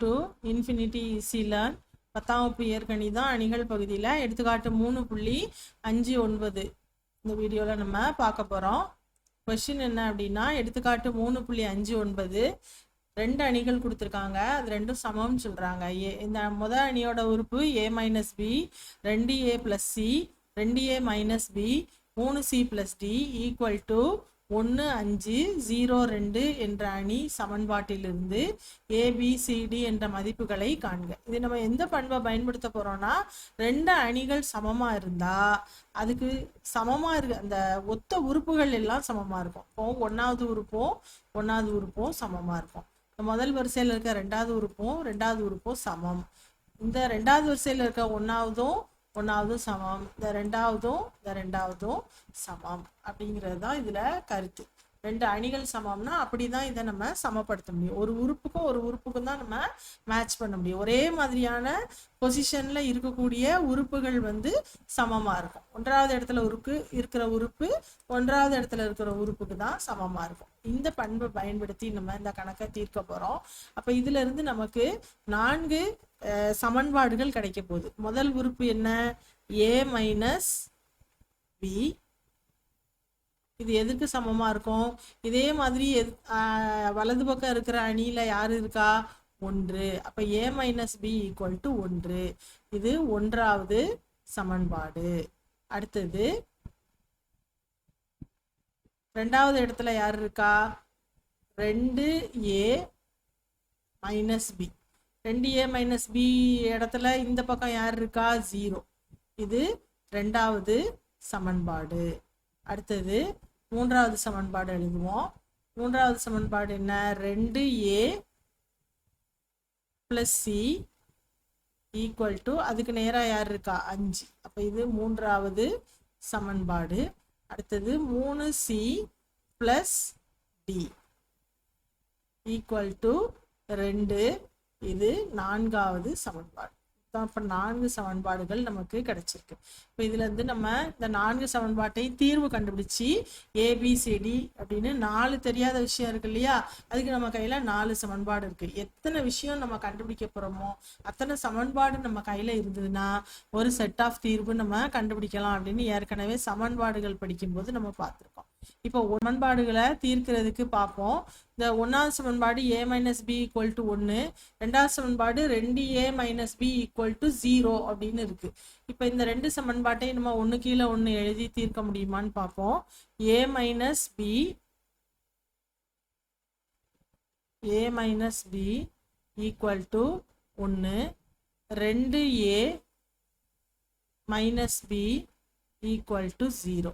To infinity easy learn 10ஆம் வகுப்பு இயற்கணிதம் அணிகள் பகுதியில் எடுத்துக்காட்டு 3.59 இந்த வீடியோவில் நம்ம பார்க்க போகிறோம். கொஸ்டின் என்ன அப்படின்னா, எடுத்துக்காட்டு 3.59 ரெண்டு அணிகள் கொடுத்துருக்காங்க, அது ரெண்டும் சமம்னு சொல்கிறாங்க. இந்த முதல் அணியோட உறுப்பு a minus b, 2a plus c, 2a minus b, 3c plus d equal to 1 5 0 2 என்ற அணி சமன்பாட்டிலிருந்து ஏபிசிடி என்ற மதிப்புகளை காண்க. இது நம்ம எந்த பண்பை பயன்படுத்த போறோம்னா, ரெண்டு அணிகள் சமமா இருந்தா அதுக்கு சமமா இருக்கு அந்த ஒத்த உறுப்புகள் எல்லாம் சமமா இருக்கும். இப்போ ஒன்னாவது உறுப்பும் சமமா இருக்கும். முதல் வரிசையில் இருக்க ரெண்டாவது உறுப்பும் சமம். இந்த ரெண்டாவது வரிசையில் இருக்க ஒன்னாவதும் சமம், இந்த ரெண்டாவதும் சமம் அப்படிங்கிறது தான் இதுல கருத்து. ரெண்டு அணிகள் சமம்னா அப்படிதான் இதை நம்ம சமப்படுத்த முடியும். ஒரு உறுப்புக்கும் தான் நம்ம மேட்ச் பண்ண முடியும். ஒரே மாதிரியான பொசிஷன்ல இருக்கக்கூடிய உறுப்புகள் சமமா இருக்கும். ஒன்றாவது இடத்துல இருக்கிற உறுப்பு ஒன்றாவது இடத்துல இருக்கிற உறுப்புக்கு தான் சமமா இருக்கும். இந்த பண்பை பயன்படுத்தி நம்ம இந்த கணக்கை தீர்க்க போறோம். அப்ப இதுல இருந்து நமக்கு 4 சமன்பாடுகள் கிடைக்க போகுது. முதல் உறுப்பு என்ன? a minus b. இது எதுக்கு சமமா இருக்கும்? இதே மாதிரி வலது பக்கம் இருக்கிற அணியில யாரு இருக்கா? 1. அப்ப a minus b equal to 1. இது ஒன்றாவது சமன்பாடு. அடுத்தது ரெண்டாவது இடத்துல யாரு இருக்கா? 2a minus b. 2a minus B இடத்துல இந்த பக்கம் யார் இருக்கா? 0. இது ரெண்டாவது சமன்பாடு. அடுத்தது மூன்றாவது சமன்பாடு எழுதுவோம். மூன்றாவது சமன்பாடு என்ன? 2a plus C equal to அதுக்கு நேரா யார் இருக்கா? 5. அப்ப இது மூன்றாவது சமன்பாடு. அடுத்தது 3c plus D equal to 2. இது நான்காவது சமன்பாடு. இப்போ 4 சமன்பாடுகள் நமக்கு கிடைச்சிருக்கு. இப்போ இதுல இருந்து நம்ம இந்த 4 சமன்பாட்டை தீர்வு கண்டுபிடிச்சி ஏபிசிடி அப்படின்னு 4 தெரியாத விஷயம் இருக்கு இல்லையா, அதுக்கு நம்ம கையில 4 சமன்பாடு இருக்கு. எத்தனை விஷயம் நம்ம கண்டுபிடிக்க போறோமோ அத்தனை சமன்பாடு நம்ம கையில இருந்ததுன்னா ஒரு செட் ஆஃப் தீர்வு நம்ம கண்டுபிடிக்கலாம் அப்படின்னு ஏற்கனவே சமன்பாடுகள் படிக்கும்போது நம்ம பார்த்துருக்கோம். இப்போ சமன்பாடுகளை தீர்க்கிறதுக்கு பார்ப்போம். இந்த ஒன்னாவது சமன்பாடு a minus b equal to 1, ரெண்டாவது சமன்பாடு 2a minus b equal to 0 அப்படின்னு இருக்கு. இப்போ இந்த ரெண்டு சமன்பாட்டையும் நம்ம ஒன்று கீழே ஒன்று எழுதி தீர்க்க முடியுமான்னு பார்ப்போம். a minus b equal to 1, 2a minus b equal to 0.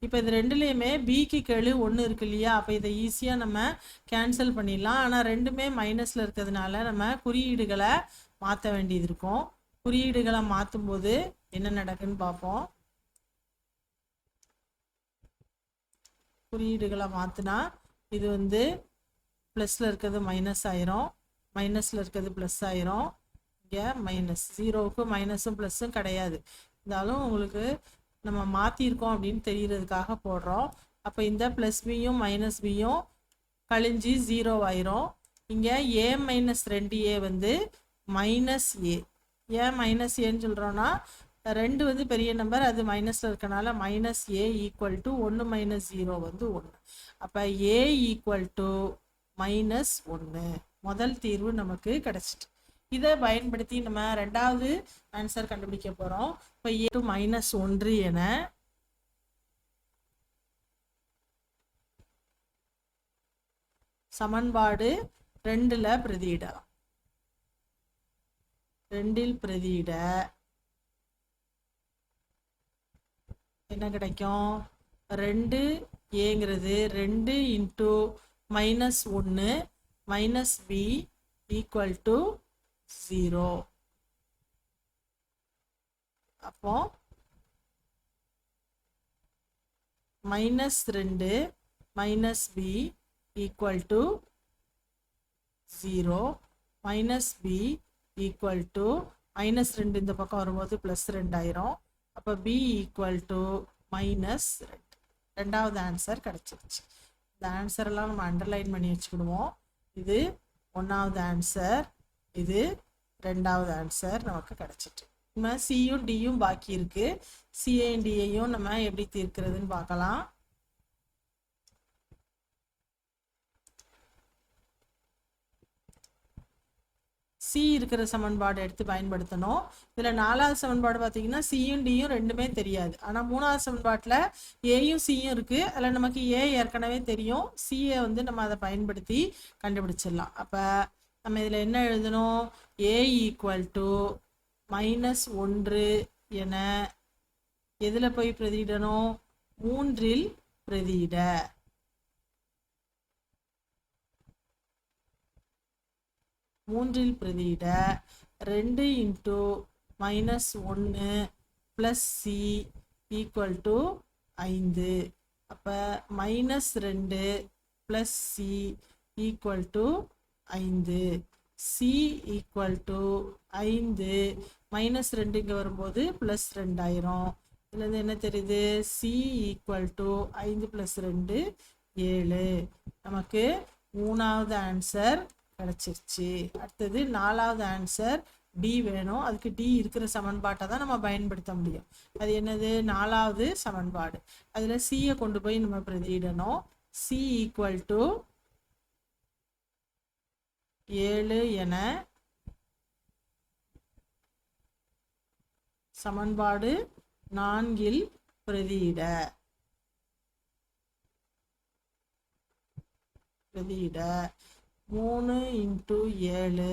இப்போ இது ரெண்டுலேயுமே பிக்கு கெழு 1 இருக்கு இல்லையா, அப்போ இதை ஈஸியாக நம்ம கேன்சல் பண்ணிடலாம். ஆனால் ரெண்டுமே மைனஸில் இருக்கிறதுனால நம்ம குறியீடுகளை மாற்ற வேண்டியது இருக்கும். குறியீடுகளை மாற்றும் போது என்ன நடக்குன்னு பார்ப்போம். குறியீடுகளை மாற்றினா இது ப்ளஸில் இருக்கிறது மைனஸ் ஆயிரும், மைனஸில் இருக்கிறது ப்ளஸ் ஆயிரும். இங்கே மைனஸ் 0க்கு மைனஸும் ப்ளஸ்ஸும் கிடையாது. இருந்தாலும் உங்களுக்கு நம்ம மாற்றிருக்கோம் அப்படின்னு தெரியறதுக்காக போடுறோம். அப்போ இந்த ப்ளஸ் பியும் மைனஸ் பியும் கழிஞ்சு 0 ஆயிரும். இங்கே a மைனஸ் 2a மைனஸ் ஏ. ஏன் மைனஸ் ஏன்னு சொல்கிறோன்னா 2 பெரிய நம்பர், அது மைனஸில் இருக்கனால minus A equal to 1 minus 0 1. அப்போ a ஈக்குவல் டு மைனஸ் 1. முதல் தீர்வு நமக்கு கிடைச்சிட்டு. இதை பயன்படுத்தி நம்ம ரெண்டாவது ஆன்சர் கண்டுபிடிக்க போறோம். இப்போ a டு மைனஸ் 1 என சமன்பாடு 2ல் பிரதியிடலாம். 2ல் பிரதியிட என்ன கிடைக்கும்? 2aங்கிறது 2 into minus 1 minus b equal to 0. அப்போ minus 2 minus b equal to 0, minus b equal to minus 2 இந்த பக்கம் வரும்போது ப்ளஸ் 2 ஆயிரும். அப்போ பி ஈக்குவல் டு மைனஸ் 2. ரெண்டாவது ஆன்சர் கிடைச்சிருச்சு. இந்த ஆன்சர் எல்லாம் நம்ம அண்டர்லைன் பண்ணி வச்சுக்கிடுவோம். இது ஒன்றாவது ஆன்சர். இது ரெண்டாவது ஆன்சர் நமக்கு கிடைச்சிட்டு. நம்ம சியும் டியும் பாக்கி இருக்கு. சிஏயும் டியையும் நம்ம எப்படி தீர்க்கிறதுன்னு பார்க்கலாம். சி இருக்கிற சமன்பாடு எடுத்து பயன்படுத்தணும். இதில் நாலாவது சமன்பாடு பார்த்தீங்கன்னா சியும் டியும் ரெண்டுமே தெரியாது. ஆனால் மூணாவது சமன்பாட்டில் ஏயும் சியும் இருக்குது. அதில் நமக்கு ஏ ஏற்கனவே தெரியும். சியை வந்து நம்ம அதை பயன்படுத்தி கண்டுபிடிச்சிடலாம். அப்போ நம்ம இதில் என்ன எழுதணும்? ஏ ஈக்குவல் டு -1 என எதில் போய் பிரதியிடணும்? 3இல் பிரதியிட. 3இல் பிரதியிட 2 × -1 + c = 5. அப்போ -2 + c = 5. c = 5. -2 இங்கே வரும்போது +2 ஆயிரும். இதுலேருந்து என்ன தெரியுது? c = 5 + 2 7. நமக்கு மூணாவது ஆன்சர் கிடைச்சிருச்சு. அடுத்தது நாலாவது ஆன்சர் டி வேணும். அதுக்கு டி இருக்கிற சமன்பாட்டை தான் நம்ம பயன்படுத்த முடியும். அது என்னது? நாலாவது சமன்பாடு. அதில் சியை கொண்டு போய் நம்ம பிரதியிடணும். c = 7 என சமன்பாடு 4இல் பிரதியிட 3 × 7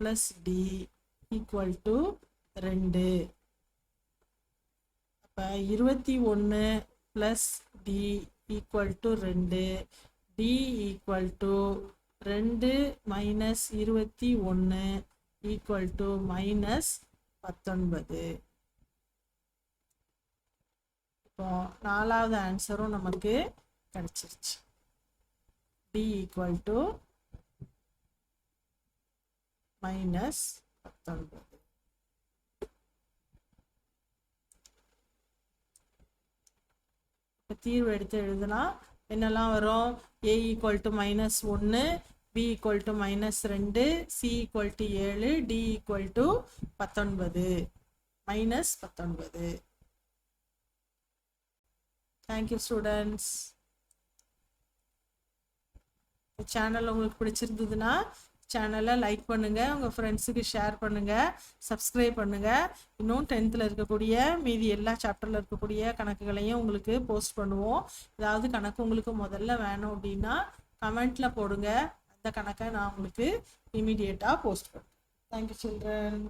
+ d = 2. அப்போ 21 + d = 2. d = 2 - 21 = -19. இப்போ நாலாவது ஆன்சரும் நமக்கு கிடைச்சிருச்சு. d = -19. தீர்வு எடுத்து எழுதுனா என்னெல்லாம் வரும்? a = -1, b = -2, c = 7, d = 19. -19. Thank you students. இந்த சேனல் உங்களுக்கு பிடிச்சிருந்ததுன்னா சேனலை லைக் பண்ணுங்கள், உங்கள் ஃப்ரெண்ட்ஸுக்கு ஷேர் பண்ணுங்கள், சப்ஸ்கிரைப் பண்ணுங்கள். இன்னும் 10th இருக்கக்கூடிய மீதி எல்லா சாப்டரில் இருக்கக்கூடிய கணக்குகளையும் உங்களுக்கு போஸ்ட் பண்ணுவோம். ஏதாவது கணக்கு உங்களுக்கு முதல்ல வேணும் அப்படின்னா கமெண்ட்டில் போடுங்க. அந்த கணக்கை நான் உங்களுக்கு இமீடியட்டாக போஸ்ட் பண்ணுறேன். Thank you children.